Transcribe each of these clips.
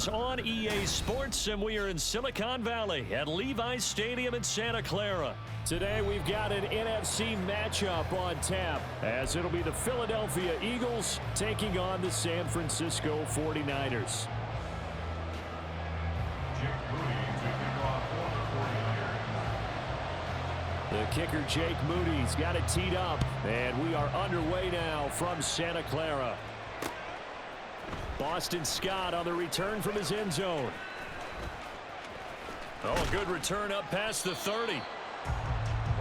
is on EA Sports, and we are in Silicon Valley at Levi's Stadium in Santa Clara. Today we've got an NFC matchup on tap, as it'll be the Philadelphia Eagles taking on the San Francisco 49ers. The kicker, Jake Moody's got it teed up, and we are underway now from Santa Clara. Boston Scott on the return from his end zone. Oh, a good return up past the 30.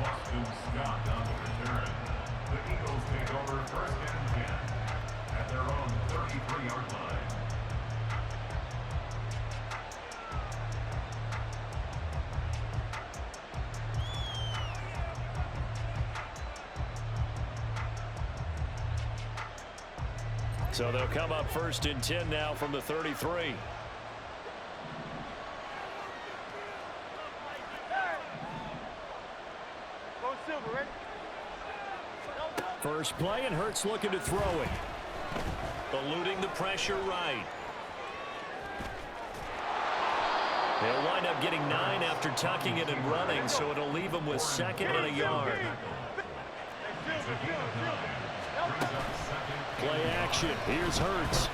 Boston Scott on the return. The Eagles take over first and 10 at their own 33-yard line. So they'll come up first and 10 now from the 33. First play, and Hurts looking to throw it. Eluding the pressure right. They'll wind up getting 9 after tucking it and running, so it'll leave them with 2nd and a yard. Play action. Here's Hurts.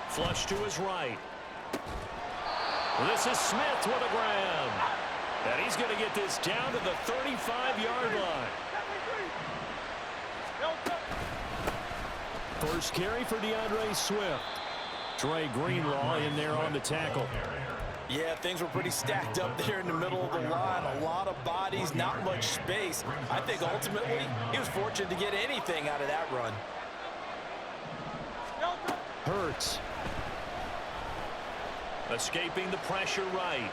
Flush to his right. This is Smith with a grab. And he's going to get this down to the 35-yard line. First carry for DeAndre Swift. Trey Greenlaw in there on the tackle. Yeah, things were pretty stacked up there in the middle of the line. A lot of bodies, not much space. I think ultimately he was fortunate to get anything out of that run. Hurts. Escaping the pressure right.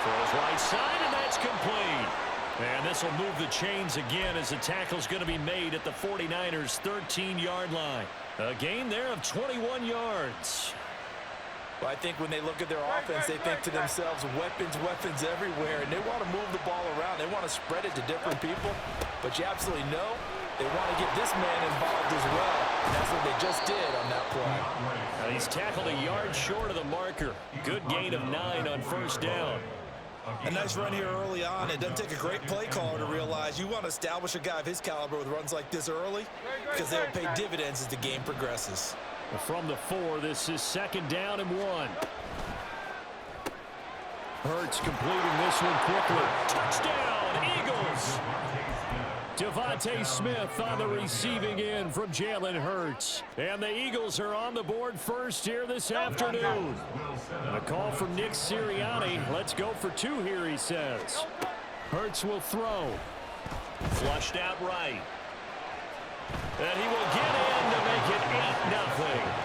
Throws right side, and that's complete. And this will move the chains again as the tackle's going to be made at the 49ers' 13-yard line. A gain there of 21 yards. Well, I think when they look at their offense, they think to themselves, weapons, weapons everywhere, and they want to move the ball around. They want to spread it to different people, but you absolutely know they want to get this man involved as well, and that's what they just did on that play. Now he's tackled a yard short of the marker. Good gain of 9 on first down. A nice run here early on. It doesn't take a great play caller to realize you want to establish a guy of his caliber with runs like this early because they'll pay dividends as the game progresses. From the 4, this is 2nd down and 1. Hurts completing this one quickly. Touchdown, Eagles! Devontae Smith on the receiving end from Jalen Hurts. And the Eagles are on the board first here this afternoon. A call from Nick Sirianni. Let's go for 2 here, he says. Hurts will throw. Flushed out right. And he will get in to make it 8-0.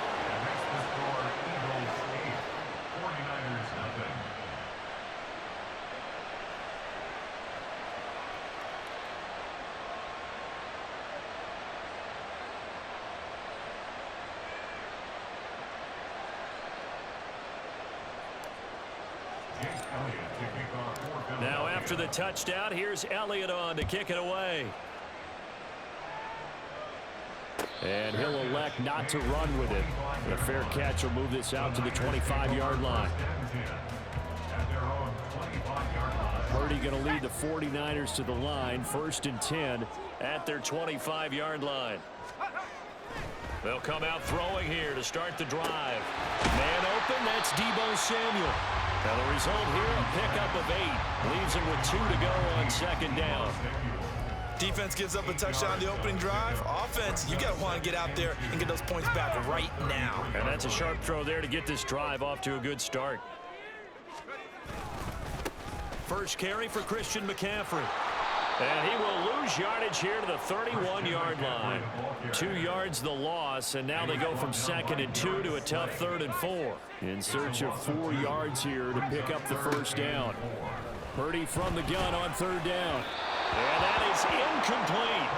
Now after the touchdown, here's Elliott on to kick it away. And he'll elect not to run with it. A fair catch will move this out to the 25-yard line. Purdy going to lead the 49ers to the line, 1st and 10 at their 25-yard line. They'll come out throwing here to start the drive. Man open, that's Deebo Samuel. Now the result here, a pickup of 8. Leaves him with 2 to go on 2nd down. Defense gives up a touchdown the opening drive. Offense, you got to want to get out there and get those points back right now. And that's a sharp throw there to get this drive off to a good start. First carry for Christian McCaffrey. And he will lose yardage here to the 31-yard line. 2 yards the loss, and now they go from 2nd and 2 to a tough 3rd and 4. In search of 4 yards here to pick up the first down. Purdy from the gun on 3rd down. And that is incomplete.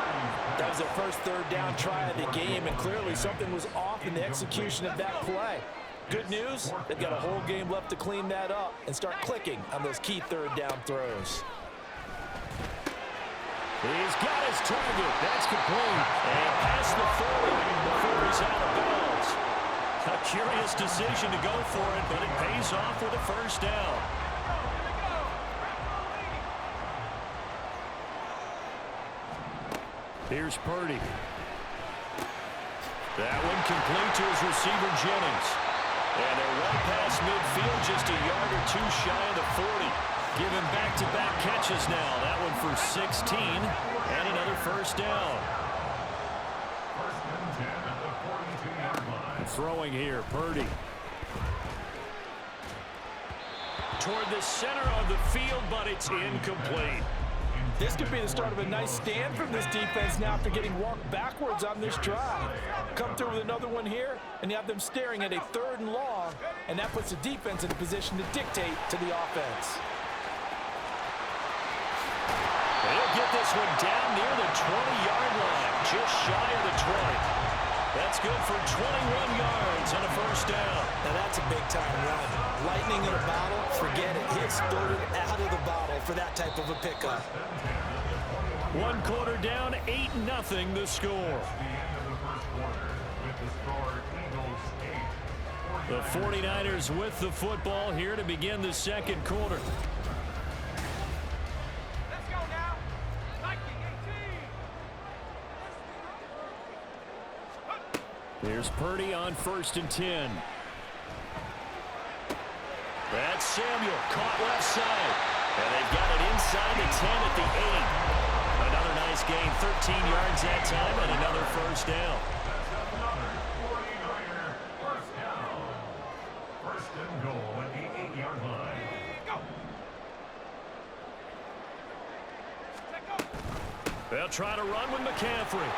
That was their first 3rd down try of the game, and clearly something was off in the execution of that play. Good news, they've got a whole game left to clean that up and start clicking on those key 3rd down throws. He's got his target. That's complete. And past the 40 before he's out of bounds. Curious decision to go for it, but it pays off with a first down. Here's Purdy. That one complete to his receiver, Jennings. And they're well past midfield, just a yard or two shy of the 40. Giving back-to-back catches now. That one for 16 and another first down. Throwing here, Purdy. Toward the center of the field, but it's incomplete. This could be the start of a nice stand from this defense now after getting walked backwards on this drive. Come through with another one here, and you have them staring at a 3rd and long, and that puts the defense in a position to dictate to the offense. They'll get this one down near the 20-yard line, just shy of the 20. That's good for 21 yards and a first down. Now that's a big-time run. Lightning in a bottle, forget it. He exploded out of the bottle for that type of a pickup. 1 quarter down, 8-0 the score. The 49ers with the football here to begin the 2nd quarter. Here's Purdy on 1st and 10. That's Samuel, caught left side. And they've got it inside the 10 at the 8. Another nice gain, 13 yards that time, and another first down. First and goal at the 8-yard line. They'll try to run with McCaffrey.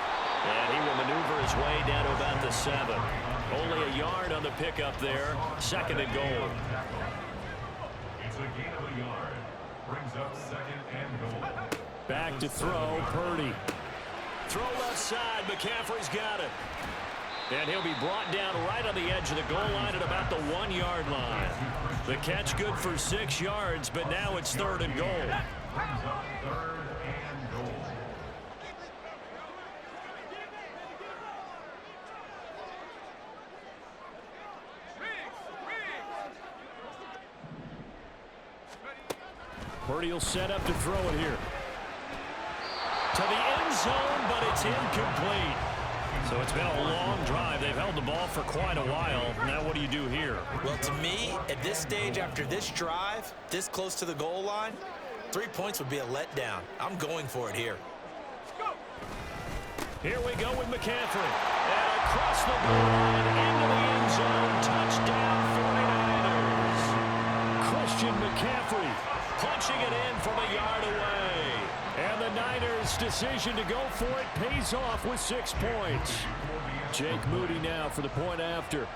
And he will maneuver his way down to about the 7. Only a yard on the pickup there. 2nd and goal. It's a gain of a yard. Brings up 2nd and goal. Back to throw, Purdy. Throw left side, McCaffrey's got it. And he'll be brought down right on the edge of the goal line at about the 1-yard line. The catch good for 6 yards, but now it's 3rd and goal. Brings up 3rd and goal. Purdy will set up to throw it here. To the end zone, but it's incomplete. So it's been a long drive. They've held the ball for quite a while. Now what do you do here? Well, to me, at this stage after this drive, this close to the goal line, 3 points would be a letdown. I'm going for it here. Here we go with McCaffrey. And across the goal line into the end zone. Touchdown 49ers. Christian McCaffrey punching it in from a yard away. And the Niners' decision to go for it pays off with 6 points. Jake Moody now for the point after.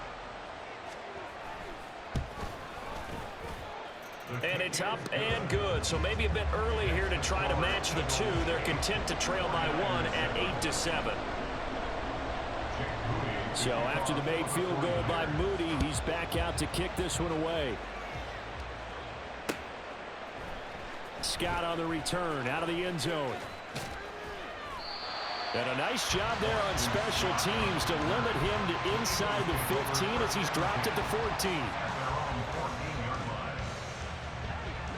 And it's up and good. So maybe a bit early here to try to match the 2. They're content to trail by 1 at 8-7. So after the made field goal by Moody, he's back out to kick this one away. Scott on the return, out of the end zone. And a nice job there on special teams to limit him to inside the 15 as he's dropped at the 14.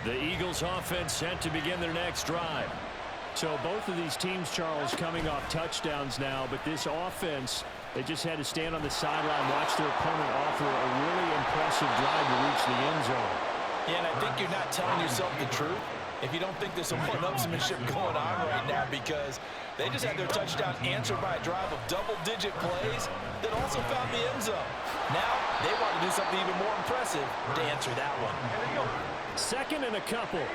The Eagles offense set to begin their next drive. So both of these teams, Charles, coming off touchdowns now, but this offense, they just had to stand on the sideline, watch their opponent offer a really impressive drive to reach the end zone. Yeah, and I think you're not telling yourself the truth if you don't think there's some one-upsmanship going on right now, because they just had their touchdown answered by a drive of double-digit plays that also found the end zone. Now they want to do something even more impressive to answer that one. 2nd and a couple.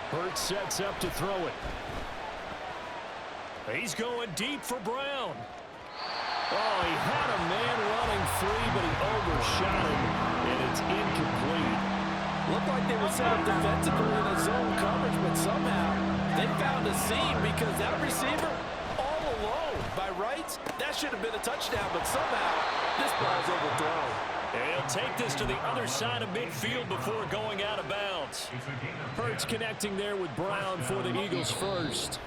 Hurts sets up to throw it. He's going deep for Brown. Oh, he had a man running free, but he overshot him, and it's incomplete. Looked like they were set up defensively in a zone coverage, but somehow they found a seam because that receiver all alone. By rights, that should have been a touchdown, but somehow this ball's overthrown. And he'll take this to the other side of midfield before going out of bounds. Hurts connecting there with Brown for the Eagles first.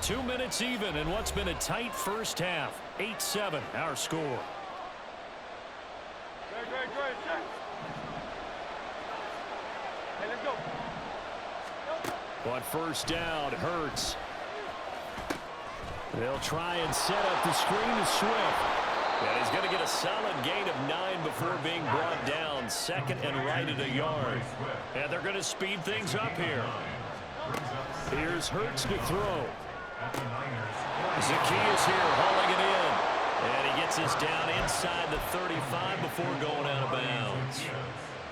2 minutes even in what's been a tight first half. 8-7 our score. Hey, let's go. On first down, Hurts. They'll try and set up the screen to Swift. And he's going to get a solid gain of 9 before being brought down. Second and right at a yard. And they're going to speed things up here. Here's Hurts to throw. Zacchaeus here hauling it in. And he gets us down inside the 35 before going out of bounds.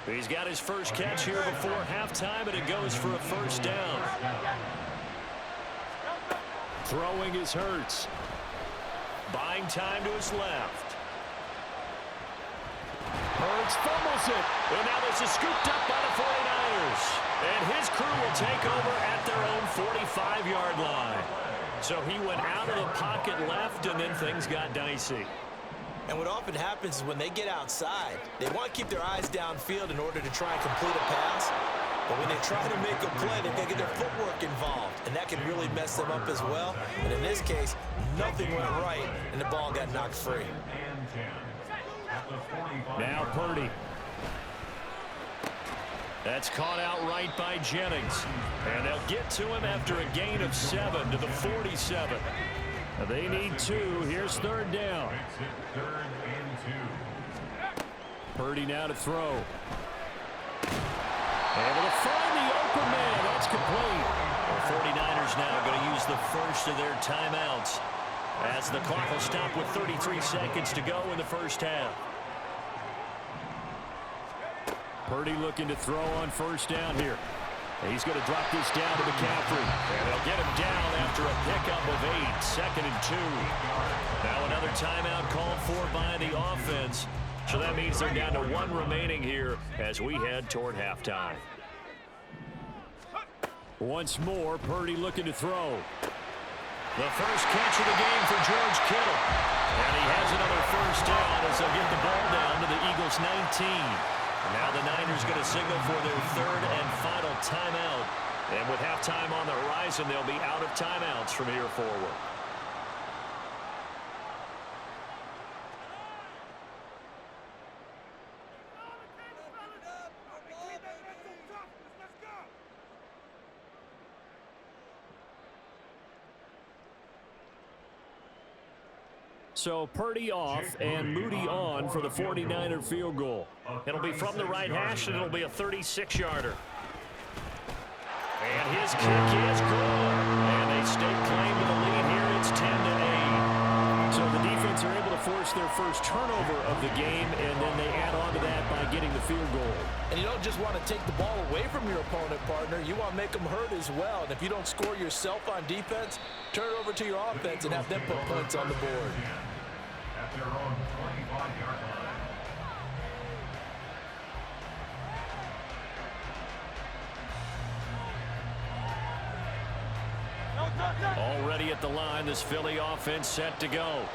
He's got his first catch here before halftime, and it goes for a first down. Throwing is Hurts. Buying time to his left. Hurts fumbles it. And now this is scooped up by the 49ers. And his crew will take over at their own 45-yard line. So he went out of the pocket left, and then things got dicey. And what often happens is when they get outside, they want to keep their eyes downfield in order to try and complete a pass. But when they try to make a play, they've got to get their footwork involved. And that can really mess them up as well. And in this case, nothing went right, and the ball got knocked free. Now Purdy. That's caught out right by Jennings. And they'll get to him after a gain of 7 to the 47. They need 2. Here's third down. Purdy now to throw. Able to find the open man. That's complete. The 49ers now going to use the first of their timeouts as the clock will stop with 33 seconds to go in the first half. Purdy looking to throw on first down here. He's going to drop this down to McCaffrey. And they'll get him down after a pickup of 8. Second and 2. Now another timeout called for by the offense. So that means they're down to 1 remaining here as we head toward halftime. Once more, Purdy looking to throw. The first catch of the game for George Kittle. And he has another first down as they'll get the ball down to the Eagles' 19. Now the Niners going to signal for their third and final timeout. And with halftime on the horizon, they'll be out of timeouts from here forward. So Purdy off and Moody on for the 49er field goal. It'll be from the right hash, and it'll be a 36-yarder. And his kick is good. And they stake claim to the lead here. It's 10-8. So the defense are able to force their first turnover of the game, and then they add on to that by getting the field goal. And you don't just want to take the ball away from your opponent, partner. You want to make them hurt as well. And if you don't score yourself on defense, turn it over to your offense and have them put points on the board. At their own 25-yard line. Already at the line, this Philly offense set to go.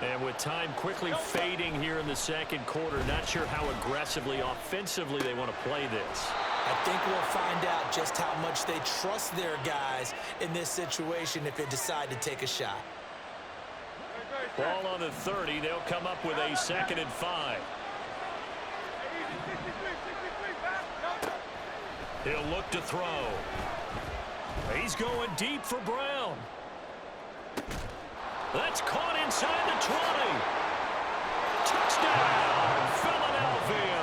And with time quickly fading here in the second quarter, not sure how aggressively, offensively they want to play this. I think we'll find out just how much they trust their guys in this situation if they decide to take a shot. Ball on the 30. They'll come up with a 2nd and 5. He'll look to throw. He's going deep for Brown. That's caught inside the 20. Touchdown, Philadelphia.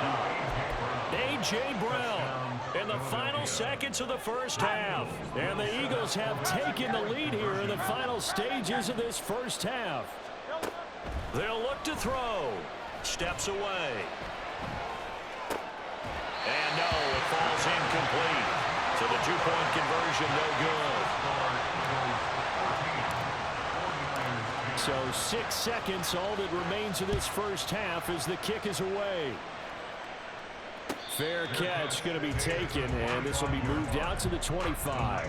A.J. Brown in the final seconds of the first half. And the Eagles have taken the lead here in the final stages of this first half. They'll look to throw. Steps away. And no, it falls incomplete. So the 2-point conversion no good. So 6 seconds, all that remains of this first half as the kick is away. Fair catch going to be taken, and this will be moved out to the 25.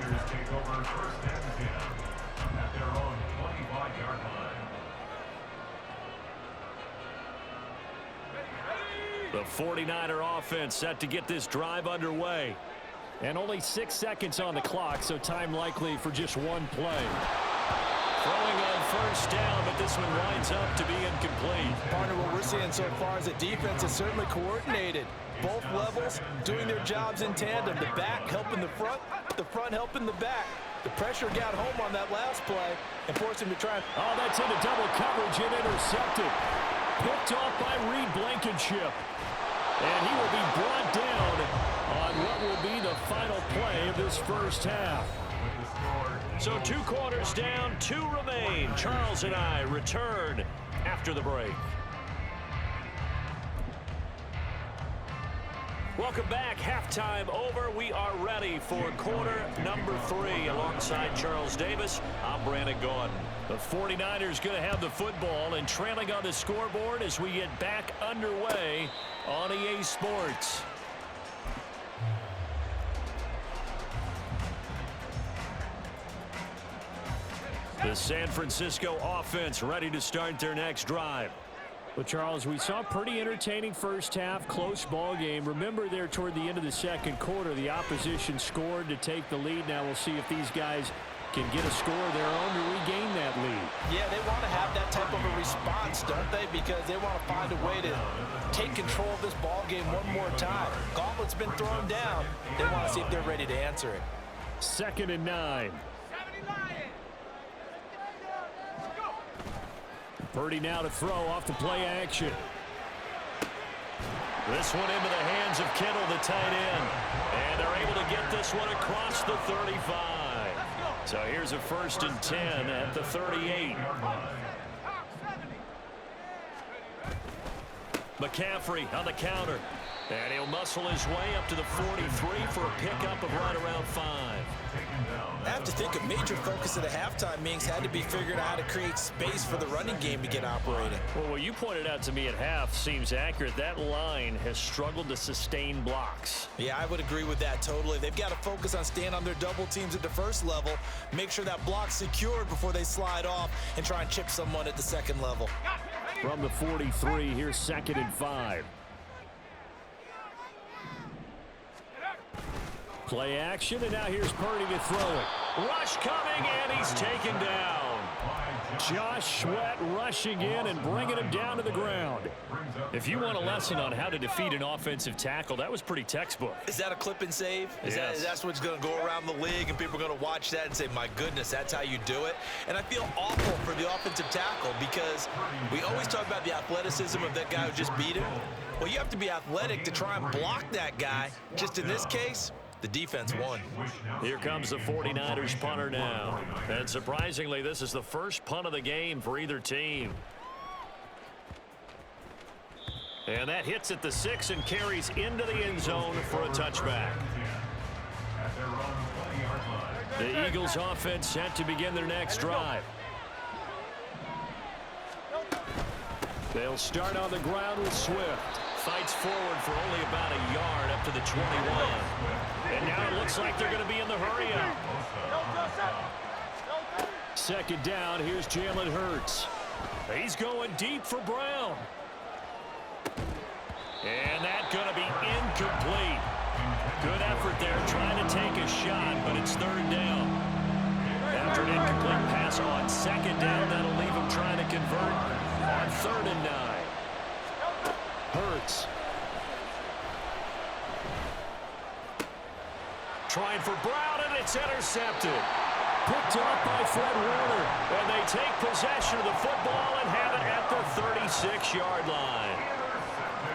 The 49er offense set to get this drive underway. And only 6 seconds on the clock, so time likely for just one play. first down, but this one winds up to be incomplete. Partner, what we're seeing so far is the defense is certainly coordinated. Both levels doing their jobs in tandem. The back helping the front helping the back. The pressure got home on that last play and forced him to try. Oh, that's into double coverage and intercepted. Picked off by Reed Blankenship. And he will be brought down on what will be the final play of this first half. So 2 quarters down, 2 remain. Charles and I return after the break. Welcome back. Halftime over. We are ready for quarter number 3. Alongside Charles Davis, I'm Brandon Gaudin. The 49ers going to have the football and trailing on the scoreboard as we get back underway on EA Sports. The San Francisco offense ready to start their next drive. Well, Charles, we saw a pretty entertaining first half, close ball game. Remember there toward the end of the second quarter, the opposition scored to take the lead. Now we'll see if these guys can get a score of their own to regain that lead. Yeah, they want to have that type of a response, don't they? Because they want to find a way to take control of this ball game one more time. Gauntlet's been thrown down. They want to see if they're ready to answer it. 2nd and 9. Purdy now to throw off the play action. This one into the hands of Kittle, the tight end. And they're able to get this one across the 35. So here's a 1st and 10 at the 38. McCaffrey on the counter. And he'll muscle his way up to the 43 for a pickup of right around 5. I have to think a major focus of the halftime meetings had to be figuring out how to create space for the running game to get operating. Well, what you pointed out to me at half seems accurate. That line has struggled to sustain blocks. Yeah, I would agree with that totally. They've got to focus on staying on their double teams at the first level, make sure that block's secured before they slide off and try and chip someone at the second level. From the 43, here's 2nd and 5. Play action, and now here's Purdy to throw it. Rush coming, and he's taken down. Josh Sweat rushing in and bringing him down to the ground. If you want a lesson on how to defeat an offensive tackle, that was pretty textbook. Is that a clip and save? Yes. That's what's going to go around the league, and people are going to watch that and say, my goodness, that's how you do it? And I feel awful for the offensive tackle because we always talk about the athleticism of that guy who just beat him. Well, you have to be athletic to try and block that guy. Just in this case, the defense won. Here comes the 49ers punter now. And surprisingly, this is the first punt of the game for either team. And that hits at the 6 and carries into the end zone for a touchback. The Eagles offense set to begin their next drive. They'll start on the ground with Swift. Fights forward for only about a yard up to the 21. And now it looks like they're going to be in the hurry-up. 2nd down, here's Jalen Hurts. He's going deep for Brown. And that's going to be incomplete. Good effort there trying to take a shot, but it's 3rd down. After an incomplete pass on 2nd down, that'll leave him trying to convert on 3rd and 9. Hurts. Trying for Brown, and it's intercepted. Picked up by Fred Warner. And they take possession of the football and have it at the 36-yard line.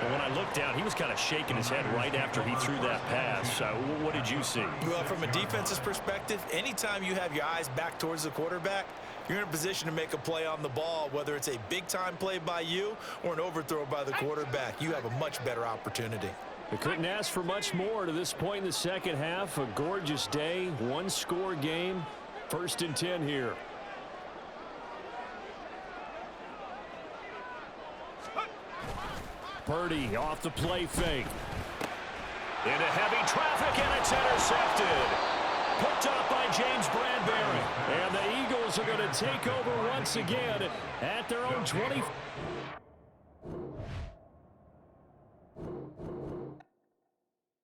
And when I looked down, he was kind of shaking his head right after he threw that pass. What did you see? Well, from a defense's perspective, anytime you have your eyes back towards the quarterback, you're in a position to make a play on the ball, whether it's a big-time play by you or an overthrow by the quarterback. You have a much better opportunity. They couldn't ask for much more to this point in the second half. A gorgeous day, one-score game. 1st and 10 here. Purdy off the play fake. Into heavy traffic, and it's intercepted. Picked up by James Bradbury. And the Eagles are going to take over once again at their own 20.